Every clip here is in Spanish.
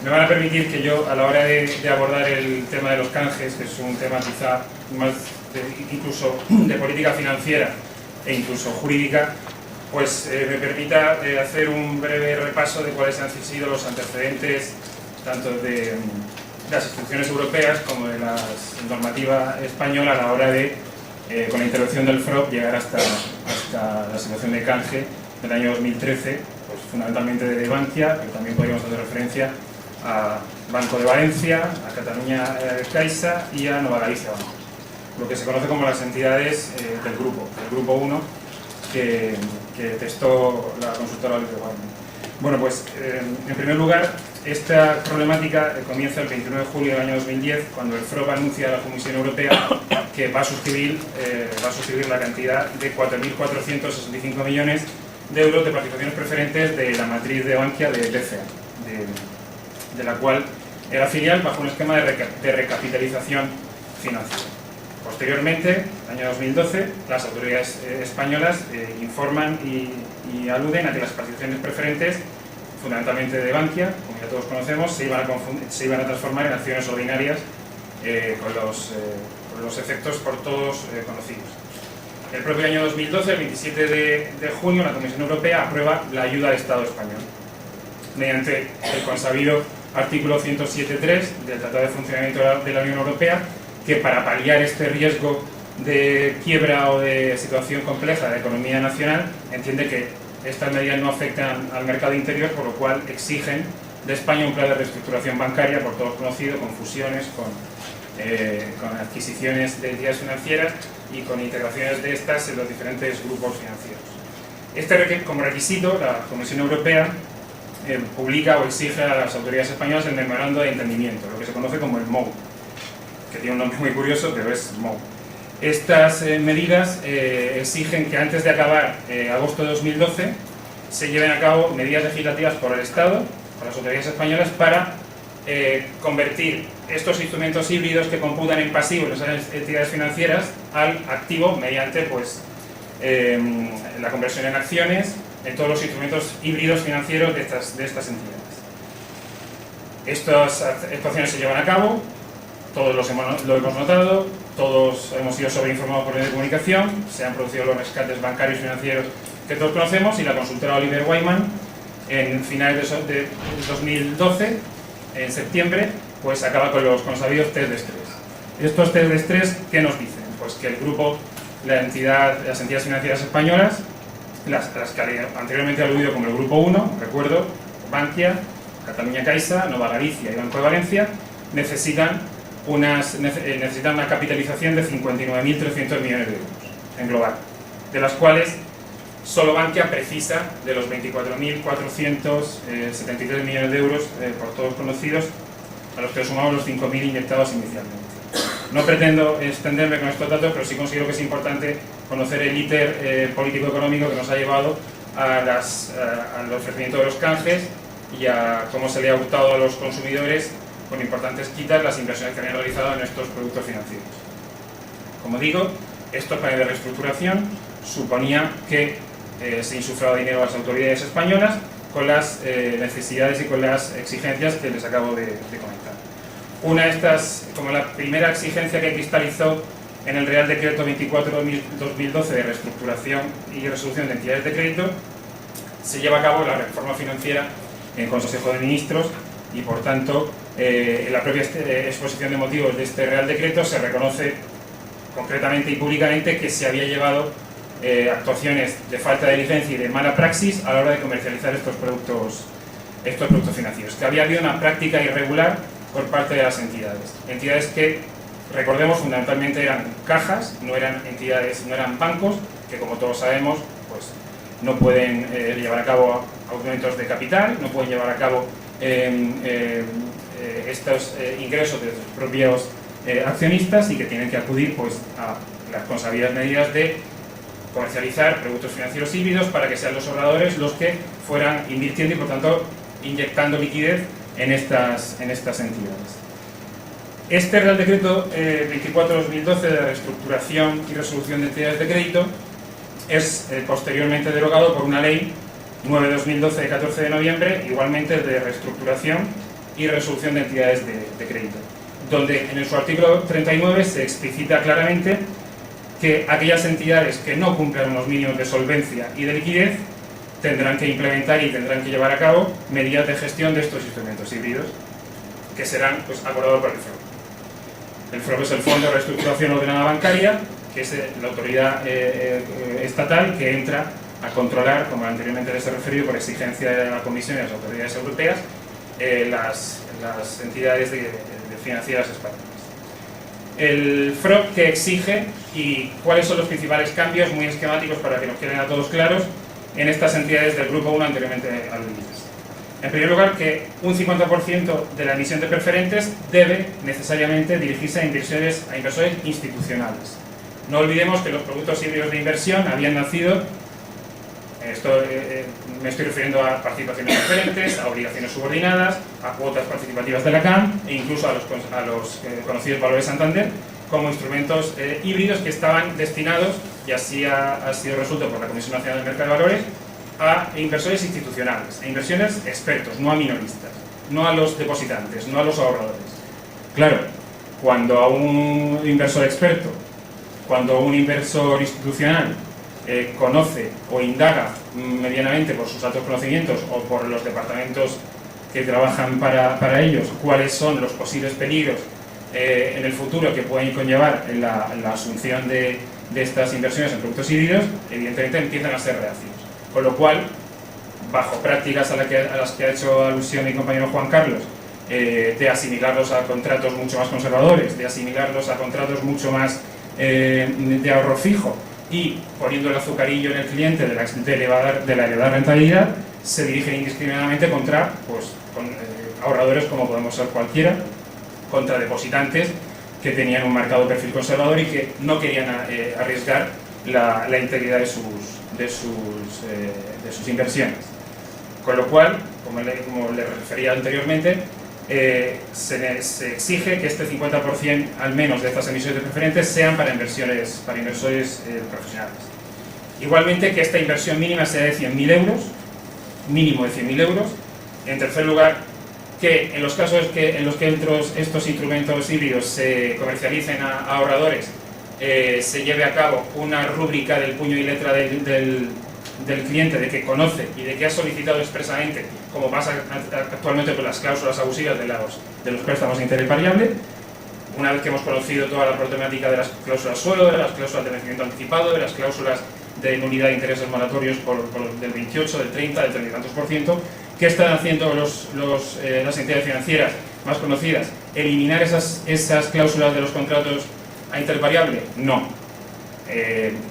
Me van a permitir que yo, a la hora de abordar el tema de los canjes, que es un tema quizá más incluso de política financiera e incluso jurídica, pues me permita hacer un breve repaso de cuáles han sido los antecedentes tanto de las instituciones europeas como de la normativa española a la hora de, con la intervención del FROB, llegar hasta la situación de canje del año 2013, pues fundamentalmente de Bankia, pero también podríamos hacer referencia a Banco de Valencia, a Catalunya Caixa y a Nova Galicia Banco, lo que se conoce como las entidades del grupo 1 que testó la consultora Oliver Wyman. Bueno, pues en primer lugar, esta problemática comienza el 29 de julio del año 2010, cuando el FROB anuncia a la Comisión Europea que va a suscribir la cantidad de 4.465 millones de euros de participaciones preferentes de la matriz de Bankia de BCA, de la cual era filial bajo un esquema de recapitalización financiera. Posteriormente, año 2012, las autoridades españolas informan y aluden a que las participaciones preferentes, fundamentalmente de Bankia, como ya todos conocemos, se iban a transformar en acciones ordinarias con los efectos por todos conocidos. El propio año 2012, el 27 de junio, la Comisión Europea aprueba la ayuda al Estado español, mediante el consabido artículo 107.3 del Tratado de Funcionamiento de la Unión Europea, que para paliar este riesgo de quiebra o de situación compleja de la economía nacional, entiende que estas medidas no afectan al mercado interior, por lo cual exigen de España un plan de reestructuración bancaria, por todos conocido, con fusiones, con adquisiciones de entidades financieras y con integraciones de estas en los diferentes grupos financieros. Como requisito, la Comisión Europea publica o exige a las autoridades españolas el memorando de entendimiento, lo que se conoce como el MOU, que tiene un nombre muy curioso, pero es MOU. Estas medidas exigen que antes de acabar agosto de 2012 se lleven a cabo medidas legislativas por el Estado, por las autoridades españolas, para convertir estos instrumentos híbridos que computan en pasivo en esas entidades financieras al activo mediante la conversión en acciones en todos los instrumentos híbridos financieros de estas entidades. Estas actuaciones se llevan a cabo, todos lo hemos notado, todos hemos sido sobreinformados por medios de comunicación, se han producido los rescates bancarios y financieros que todos conocemos, y la consultora Oliver Wyman, en finales de 2012, en septiembre, pues acaba con los consabidos test de estrés. Estos test de estrés, ¿qué nos dicen? Pues que el grupo, las entidades financieras españolas, las que anteriormente he aludido como el grupo 1, recuerdo, Bankia, Catalunya Caixa, Nova Galicia y Banco de Valencia, necesitan una capitalización de 59.300 millones de euros en global, de las cuales solo Bankia precisa de los 24.473 millones de euros por todos conocidos, a los que sumamos los 5.000 inyectados inicialmente. No pretendo extenderme con estos datos, pero sí considero que es importante conocer el íter político-económico que nos ha llevado al ofrecimiento de los canjes y a cómo se le ha hurtado a los consumidores con importantes quitas las inversiones que habían realizado en estos productos financieros. Como digo, estos planes de reestructuración suponía que se insuflaba dinero a las autoridades españolas con las necesidades y con las exigencias que les acabo de comentar. Una de estas, como la primera exigencia que cristalizó en el Real Decreto 24/2012 de reestructuración y resolución de entidades de crédito, se lleva a cabo la reforma financiera en Consejo de Ministros y, por tanto, en la propia exposición de motivos de este Real Decreto se reconoce concretamente y públicamente que se había llevado actuaciones de falta de diligencia y de mala praxis a la hora de comercializar estos productos financieros, que había habido una práctica irregular por parte de las entidades que, recordemos, fundamentalmente eran cajas, no eran entidades, no eran bancos, que, como todos sabemos, pues no pueden llevar a cabo aumentos de capital, no pueden llevar a cabo estos ingresos de sus propios accionistas, y que tienen que acudir pues a las consabidas medidas de comercializar productos financieros híbridos para que sean los ahorradores los que fueran invirtiendo y, por tanto, inyectando liquidez en estas entidades. Este Real Decreto 24/2012 de reestructuración y resolución de entidades de crédito es posteriormente derogado por una ley 9/2012 de 14 de noviembre, igualmente de reestructuración y resolución de entidades de crédito, donde en su artículo 39 se explicita claramente que aquellas entidades que no cumplan unos mínimos de solvencia y de liquidez tendrán que implementar y tendrán que llevar a cabo medidas de gestión de estos instrumentos híbridos que serán acordados por el FROB. El FROB es el Fondo de Reestructuración Ordenada Bancaria, que es la autoridad estatal que entra a controlar, como anteriormente les he referido, por exigencia de la Comisión y las autoridades europeas, las entidades financieras españolas. El FROB que exige y cuáles son los principales cambios, muy esquemáticos para que nos queden a todos claros, en estas entidades del Grupo 1 anteriormente aludidas. En primer lugar, que un 50% de la emisión de preferentes debe necesariamente dirigirse a inversores institucionales. No olvidemos que los productos híbridos de inversión habían nacido, me estoy refiriendo a participaciones preferentes, a obligaciones subordinadas, a cuotas participativas de la CAM e incluso a los conocidos valores Santander, como instrumentos híbridos que estaban destinados, y así ha sido resuelto por la Comisión Nacional del Mercado de Valores, a inversores institucionales, a inversiones expertos, no a minoristas, no a los depositantes, no a los ahorradores. Claro, cuando a un inversor experto, cuando un inversor institucional conoce o indaga medianamente por sus altos conocimientos o por los departamentos que trabajan para ellos cuáles son los posibles peligros en el futuro que pueden conllevar la asunción de estas inversiones en productos híbridos, evidentemente empiezan a ser reacios. Con lo cual, bajo prácticas a las que ha hecho alusión mi compañero Juan Carlos, de asimilarlos a contratos mucho más conservadores, de asimilarlos a contratos mucho más de ahorro fijo y poniendo el azucarillo en el cliente de la elevada rentabilidad, se dirigen indiscriminadamente contra ahorradores como podemos ser cualquiera, contra depositantes que tenían un marcado perfil conservador y que no querían arriesgar la integridad de sus inversiones. Con lo cual, como le refería anteriormente, se exige que este 50% al menos de estas emisiones de preferentes sean para inversores profesionales. Igualmente, que esta inversión mínima sea de 100.000 euros, mínimo de 100.000 euros. En tercer lugar, que en los casos en los que estos instrumentos híbridos se comercialicen a ahorradores, se lleve a cabo una rúbrica del puño y letra del cliente de que conoce y de que ha solicitado expresamente, como pasa actualmente con las cláusulas abusivas de los préstamos de interés variable. Una vez que hemos conocido toda la problemática de las cláusulas suelo, de las cláusulas de vencimiento anticipado, de las cláusulas de nulidad de intereses moratorios del 28, del 30, del 30 y tantos %, ¿qué están haciendo las entidades financieras más conocidas? ¿Eliminar esas cláusulas de los contratos a interés variable? No.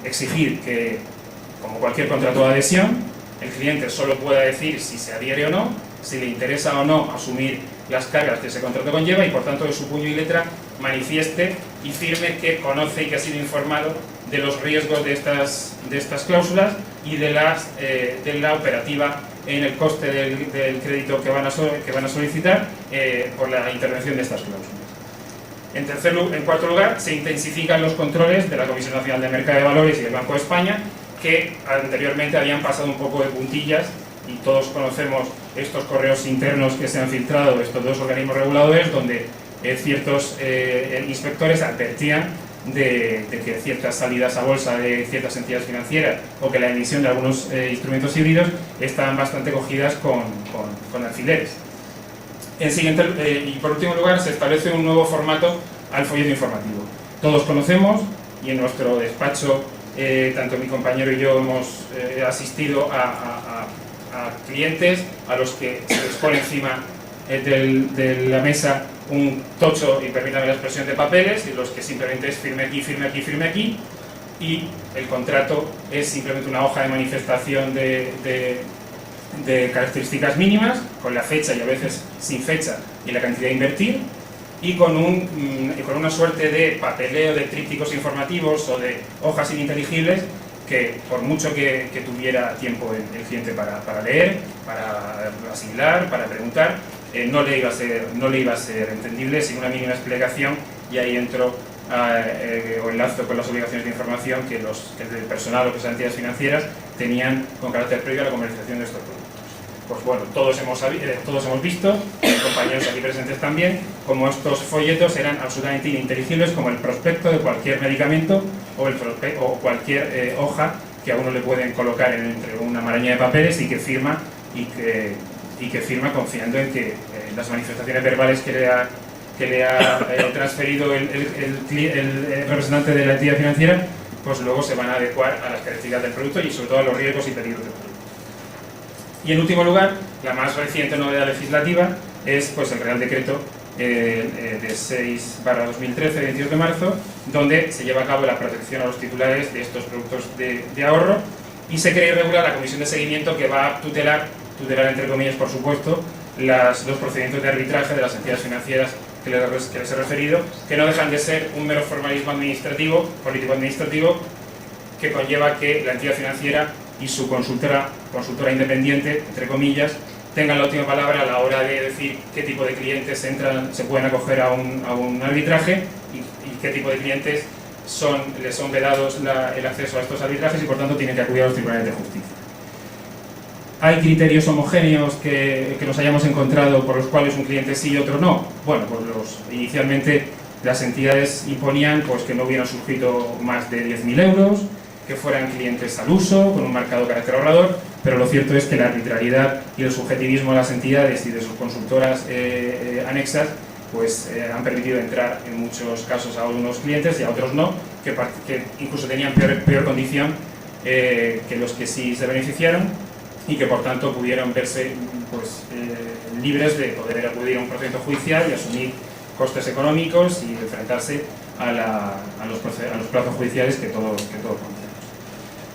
Exigir que, como cualquier contrato de adhesión, el cliente solo pueda decir si se adhiere o no, si le interesa o no asumir las cargas que ese contrato conlleva y, por tanto, de su puño y letra manifieste y firme que conoce y que ha sido informado de los riesgos de estas cláusulas y de la operativa en el coste del crédito que van a solicitar por la intervención de estas cláusulas. En cuarto lugar, se intensifican los controles de la Comisión Nacional del Mercado de Valores y del Banco de España, que anteriormente habían pasado un poco de puntillas, y todos conocemos estos correos internos que se han filtrado de estos dos organismos reguladores, donde ciertos inspectores advertían de que ciertas salidas a bolsa de ciertas entidades financieras o que la emisión de algunos instrumentos híbridos estaban bastante cogidas con alfileres. Y por último lugar, se establece un nuevo formato al folleto informativo. Todos conocemos, y en nuestro despacho tanto mi compañero y yo hemos asistido a clientes a los que se les pone encima de la mesa un tocho, y permítame la expresión, de papeles, y los que simplemente es firme aquí, firme aquí, firme aquí, y el contrato es simplemente una hoja de manifestación de características mínimas, con la fecha y a veces sin fecha y la cantidad a invertir, y con una suerte de papeleo de trípticos informativos o de hojas ininteligibles que, por mucho que tuviera tiempo el cliente para leer, para asimilar, para preguntar, no le iba a ser entendible sin una mínima explicación, y ahí entro o enlazo con las obligaciones de información que el personal o que las entidades financieras tenían con carácter previo a la comercialización de estos productos. pues bueno, todos hemos visto, compañeros aquí presentes también, como estos folletos eran absolutamente ininteligibles, como el prospecto de cualquier medicamento o cualquier hoja que a uno le pueden colocar entre una maraña de papeles y que firma confiando en que las manifestaciones verbales que le ha transferido el representante de la entidad financiera, pues luego se van a adecuar a las características del producto y sobre todo a los riesgos y peligros del producto. Y en último lugar, la más reciente novedad legislativa es pues, el Real Decreto de 6/2013, de 22 de marzo, donde se lleva a cabo la protección a los titulares de estos productos de ahorro y se crea y regula la comisión de seguimiento que va a tutelar entre comillas por supuesto, los procedimientos de arbitraje de las entidades financieras que les he referido, que no dejan de ser un mero formalismo administrativo, político-administrativo, que conlleva que la entidad financiera y su consultora independiente, entre comillas, tengan la última palabra a la hora de decir qué tipo de clientes se pueden acoger a un arbitraje y qué tipo de clientes les son vedados el acceso a estos arbitrajes y por tanto tienen que acudir a los tribunales de justicia. ¿Hay criterios homogéneos que nos hayamos encontrado por los cuales un cliente sí y otro no? Bueno, pues inicialmente las entidades imponían pues, que no hubieran suscrito más de 10.000 euros, que fueran clientes al uso, con un marcado carácter ahorrador, pero lo cierto es que la arbitrariedad y el subjetivismo de las entidades y de sus consultoras anexas pues, han permitido entrar en muchos casos a unos clientes y a otros no, que incluso tenían peor condición que los que sí se beneficiaron y que por tanto pudieron verse pues, libres de poder acudir a un procedimiento judicial y asumir costes económicos y enfrentarse a los plazos judiciales que todos conocemos.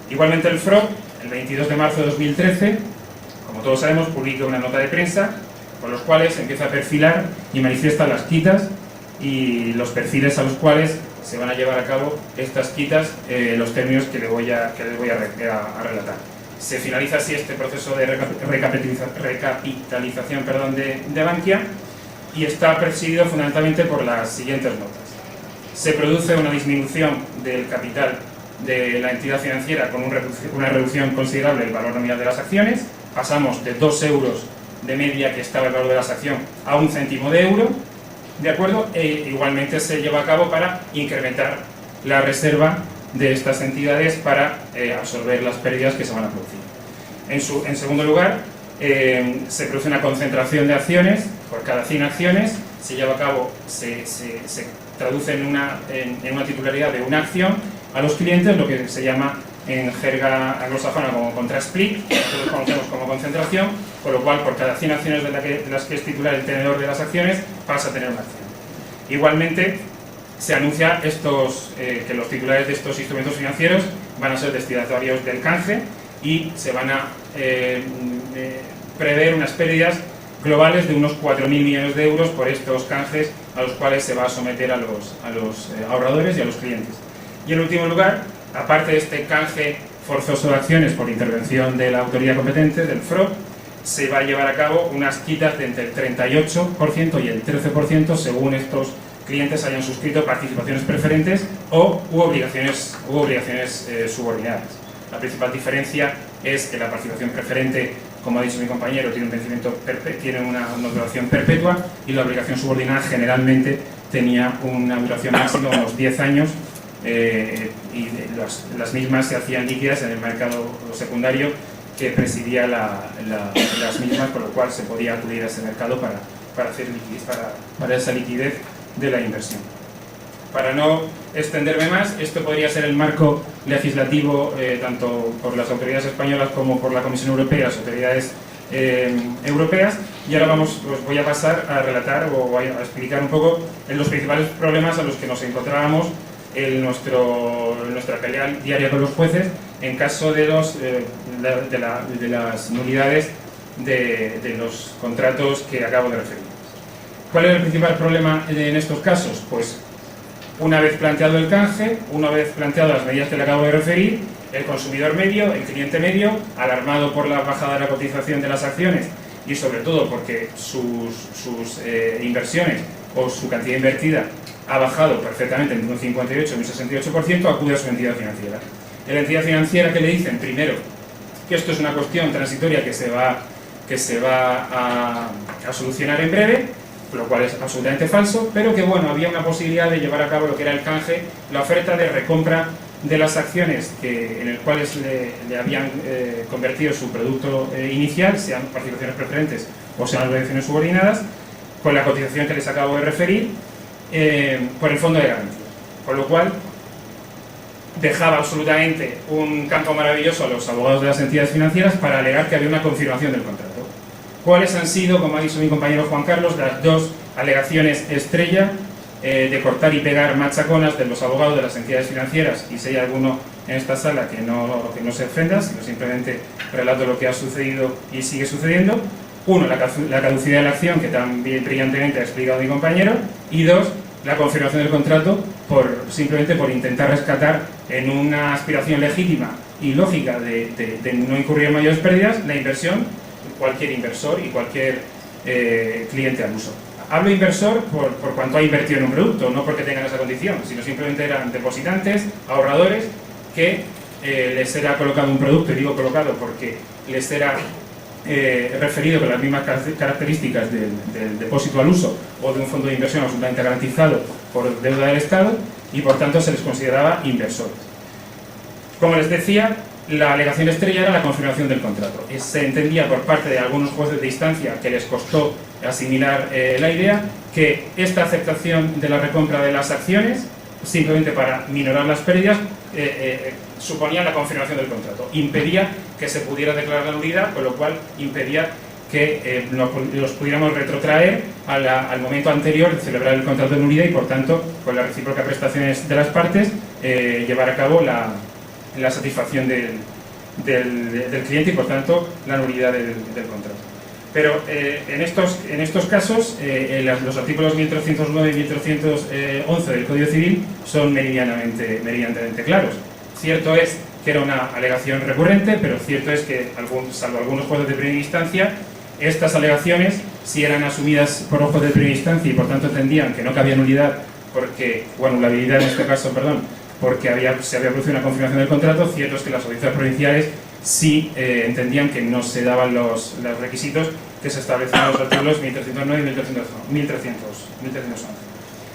Igualmente el FROB, el 22 de marzo de 2013, como todos sabemos, publica una nota de prensa con los cuales empieza a perfilar y manifiesta las quitas y los perfiles a los cuales se van a llevar a cabo estas quitas, los términos que les voy a relatar. Se finaliza así este proceso de recapitalización de Bankia y está presidido fundamentalmente por las siguientes notas. Se produce una disminución del capital de la entidad financiera con una reducción considerable del valor nominal de las acciones. Pasamos de 2 euros de media que estaba el valor de las acciones a 1 céntimo de euro, ¿de acuerdo? E igualmente se lleva a cabo para incrementar la reserva de estas entidades para absorber las pérdidas que se van a producir. En segundo lugar, se produce una concentración de acciones. Por cada 100 acciones se lleva a cabo, se traduce en una titularidad de una acción a los clientes, lo que se llama en jerga anglosajona como contra-split, nosotros conocemos como concentración, con lo cual por cada 100 acciones de las que es titular el tenedor de las acciones pasa a tener una acción. Igualmente, se anuncia que los titulares de estos instrumentos financieros van a ser destinatarios del canje y se van a prever unas pérdidas globales de unos 4.000 millones de euros por estos canjes a los cuales se va a someter a los ahorradores y a los clientes. Y en último lugar, aparte de este canje forzoso de acciones por intervención de la autoridad competente, del FROB, se va a llevar a cabo unas quitas de entre el 38% y el 13% según estos clientes hayan suscrito participaciones preferentes u obligaciones subordinadas. La principal diferencia es que la participación preferente, como ha dicho mi compañero, tiene una duración perpetua y la obligación subordinada generalmente tenía una duración máxima de unos 10 años y las mismas se hacían líquidas en el mercado secundario que presidía las mismas, con lo cual se podía acudir a ese mercado para esa liquidez de la inversión. Para no extenderme más, esto podría ser el marco legislativo tanto por las autoridades españolas como por la Comisión Europea, las autoridades europeas, y ahora voy a pasar a relatar o a explicar un poco los principales problemas a los que nos encontrábamos en nuestra pelea diaria con los jueces en caso de las nulidades de los contratos que acabo de referir. ¿Cuál es el principal problema en estos casos? Pues una vez planteado el canje, una vez planteadas las medidas que le acabo de referir, el consumidor medio, el cliente medio, alarmado por la bajada de la cotización de las acciones y sobre todo porque sus inversiones o su cantidad invertida ha bajado perfectamente entre un 58 y un 68%, acude a su entidad financiera. En la entidad financiera, ¿qué le dicen? Primero, que esto es una cuestión transitoria que se va que se va a solucionar en breve, lo cual es absolutamente falso, pero que bueno, había una posibilidad de llevar a cabo lo que era el canje, la oferta de recompra de las acciones en el cuales le habían convertido su producto inicial, sean participaciones preferentes o sean obligaciones subordinadas, con la cotización que les acabo de referir, por el fondo de garantía. Con lo cual, dejaba absolutamente un campo maravilloso a los abogados de las entidades financieras para alegar que había una confirmación del contrato. ¿Cuáles han sido, como ha dicho mi compañero Juan Carlos, las dos alegaciones estrella de cortar y pegar machaconas de los abogados de las entidades financieras? Y si hay alguno en esta sala que no se ofenda, sino simplemente relato lo que ha sucedido y sigue sucediendo. Uno, la caducidad de la acción, que tan brillantemente ha explicado mi compañero, y dos, la confirmación del contrato simplemente por intentar rescatar en una aspiración legítima y lógica de no incurrir en mayores pérdidas la inversión, cualquier inversor y cualquier cliente al uso. Hablo inversor por cuanto ha invertido en un producto, no porque tengan esa condición, sino simplemente eran depositantes, ahorradores, que les era colocado un producto, y digo colocado porque les era referido con las mismas características del depósito al uso o de un fondo de inversión absolutamente garantizado por deuda del Estado, y por tanto se les consideraba inversores. Como les decía, la alegación estrella era la confirmación del contrato. Se entendía por parte de algunos jueces de instancia, que les costó asimilar la idea, que esta aceptación de la recompra de las acciones, simplemente para minorar las pérdidas, suponía la confirmación del contrato. Impedía que se pudiera declarar la nulidad, con lo cual impedía que los pudiéramos retrotraer al momento anterior de celebrar el contrato de nulidad y, por tanto, con las recíprocas prestaciones de las partes, llevar a cabo la satisfacción del cliente y, por tanto, la nulidad del contrato. Pero en estos casos, los artículos 1309 y 1311 del Código Civil son meridianamente claros. Cierto es que era una alegación recurrente, pero cierto es que, salvo algunos jueces de primera instancia, estas alegaciones, si eran asumidas por los jueces de primera instancia y por tanto entendían que no cabía nulidad, o anulabilidad en este caso, perdón, porque se había producido una confirmación del contrato, cierto es que las audiencias provinciales sí entendían que no se daban los requisitos que se establecen en los artículos 1309 y 1311.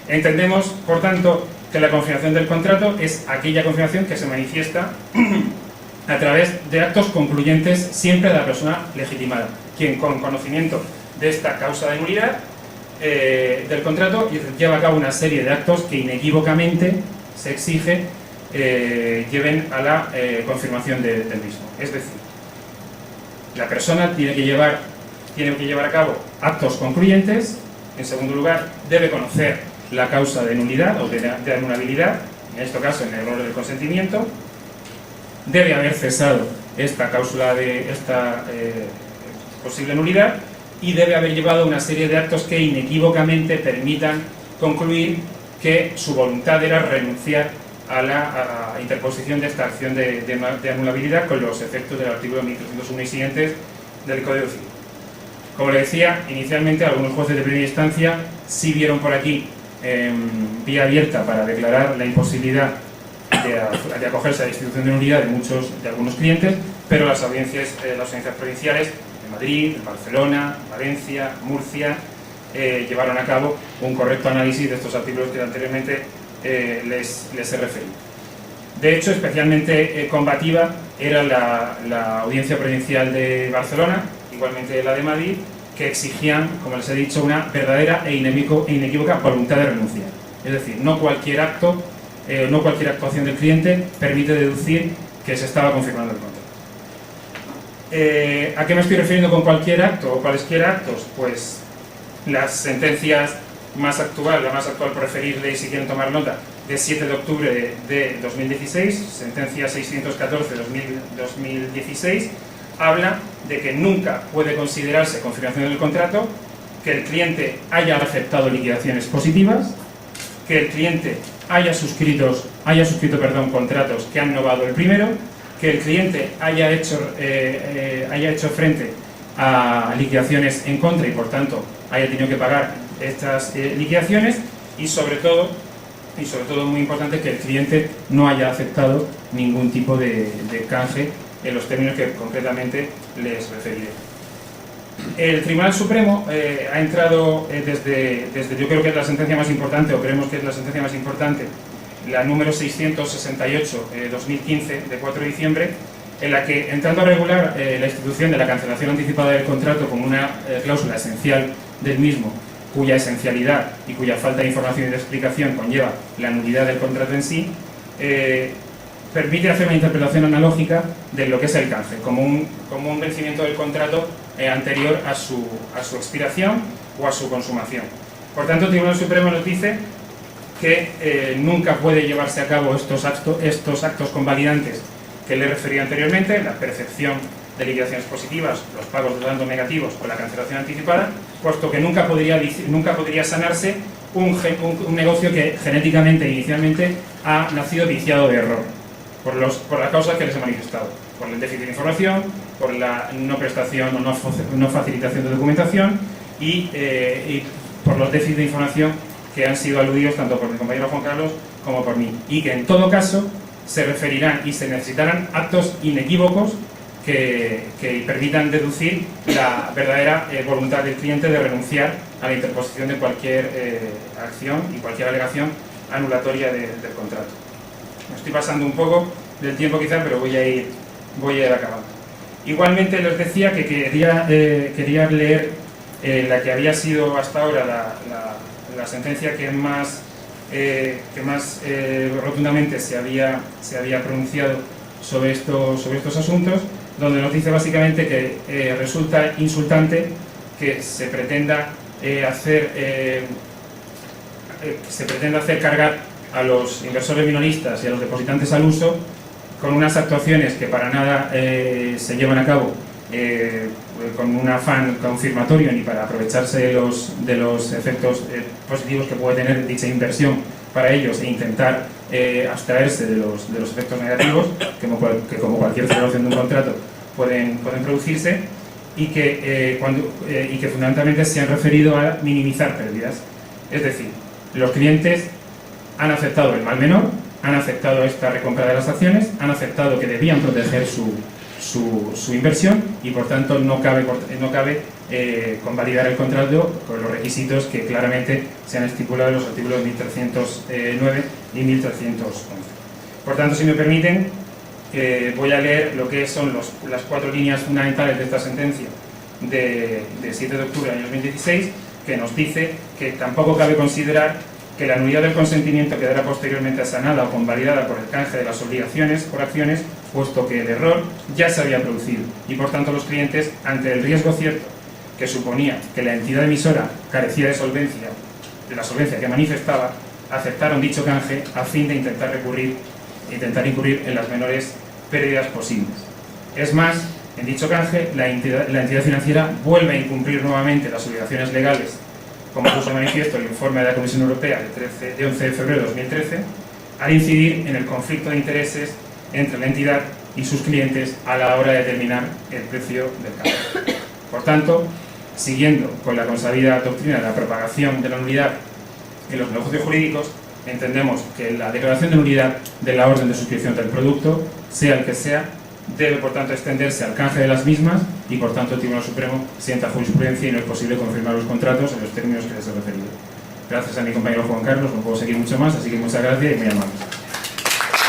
Entendemos, por tanto, que la confirmación del contrato es aquella confirmación que se manifiesta a través de actos concluyentes siempre de la persona legitimada, quien con conocimiento de esta causa de nulidad del contrato lleva a cabo una serie de actos que inequívocamente se exige lleven a la confirmación del mismo. Es decir, la persona tiene que llevar a cabo actos concluyentes. En segundo lugar, debe conocer la causa de nulidad o de anulabilidad, en este caso en el error del consentimiento. Debe haber cesado esta cláusula de esta posible nulidad, y debe haber llevado una serie de actos que inequívocamente permitan concluir que su voluntad era renunciar a la interposición de esta acción de anulabilidad con los efectos del artículo 1301 y siguientes del Código Civil. Como le decía, inicialmente algunos jueces de primera instancia sí vieron por aquí vía abierta para declarar la imposibilidad de acogerse a la institución de nulidad de algunos clientes, pero las audiencias provinciales de Madrid, Barcelona, Valencia, Murcia llevaron a cabo un correcto análisis de estos artículos que anteriormente les he referido. De hecho, especialmente combativa era la Audiencia Provincial de Barcelona, igualmente la de Madrid, que exigían, como les he dicho, una verdadera e inequívoca voluntad de renunciar. Es decir, no cualquier acto, no cualquier actuación del cliente permite deducir que se estaba confirmando el contrato. ¿A qué me estoy refiriendo con cualquier acto o cualesquiera actos? Pues las sentencias la más actual por referirle, si quieren tomar nota, de 7 de octubre de 2016, sentencia 614/2016, habla de que nunca puede considerarse confirmación del contrato que el cliente haya aceptado liquidaciones positivas, que el cliente haya suscrito contratos que han novado el primero, que el cliente haya hecho frente a liquidaciones en contra y por tanto haya tenido que pagar estas liquidaciones, y sobre todo muy importante, que el cliente no haya aceptado ningún tipo de canje en los términos que concretamente les referiré. El Tribunal Supremo ha entrado desde, yo creo que es la sentencia más importante, o creemos que es la sentencia más importante, la número 668-2015, de 4 de diciembre, en la que, entrando a regular la institución de la cancelación anticipada del contrato como una cláusula esencial del mismo, cuya esencialidad y cuya falta de información y de explicación conlleva la nulidad del contrato en sí, permite hacer una interpretación analógica de lo que es el canje, como un vencimiento del contrato anterior a su expiración o a su consumación. Por tanto, el Tribunal Supremo nos dice que nunca puede llevarse a cabo estos actos convalidantes que le refería anteriormente, la percepción de liquidaciones positivas, los pagos de saldos negativos o la cancelación anticipada, puesto que nunca podría sanarse un negocio que genéticamente e inicialmente ha nacido viciado de error, por las causas que les he manifestado, por el déficit de información, por la no prestación o no facilitación de documentación y por los déficits de información que han sido aludidos tanto por mi compañero Juan Carlos como por mí, y que en todo caso se referirán y se necesitarán actos inequívocos que permitan deducir la verdadera voluntad del cliente de renunciar a la interposición de cualquier acción y cualquier alegación anulatoria del contrato. Me estoy pasando un poco del tiempo quizá, pero voy a ir acabando. Igualmente les decía que quería leer la que había sido hasta ahora la sentencia que más rotundamente se había pronunciado sobre estos asuntos, donde nos dice básicamente que resulta insultante que se pretenda hacer cargar a los inversores minoristas y a los depositantes al uso con unas actuaciones que para nada se llevan a cabo con un afán confirmatorio ni para aprovecharse de los efectos positivos que puede tener dicha inversión para ellos e intentar abstraerse de los efectos negativos que como cualquier celebración de un contrato pueden producirse, y que fundamentalmente se han referido a minimizar pérdidas. Es decir, los clientes han aceptado el mal menor, han aceptado esta recompra de las acciones, han aceptado que debían proteger su inversión y por tanto no cabe convalidar el contrato con los requisitos que claramente se han estipulado en los artículos 1309 y 1311. Por tanto, si me permiten, voy a leer lo que son las 4 líneas fundamentales de esta sentencia de 7 de octubre del año 2016, que nos dice que tampoco cabe considerar que la nulidad del consentimiento quedará posteriormente sanada o convalidada por el canje de las obligaciones por acciones, puesto que el error ya se había producido y por tanto los clientes, ante el riesgo cierto que suponía que la entidad emisora carecía de la solvencia que manifestaba, aceptaron dicho canje a fin de intentar incurrir en las menores pérdidas posibles. Es más, en dicho canje, la entidad financiera vuelve a incumplir nuevamente las obligaciones legales, como puso de manifiesto el informe de la Comisión Europea de 11 de febrero de 2013, al incidir en el conflicto de intereses entre la entidad y sus clientes a la hora de determinar el precio del cambio. Por tanto, siguiendo con la consabida doctrina de la propagación de la nulidad en los negocios jurídicos, entendemos que la declaración de nulidad de la orden de suscripción del producto, sea el que sea, debe por tanto extenderse al canje de las mismas y por tanto el Tribunal Supremo sienta jurisprudencia y no es posible confirmar los contratos en los términos que les he referido. Gracias a mi compañero Juan Carlos, no puedo seguir mucho más, así que muchas gracias y muy amables.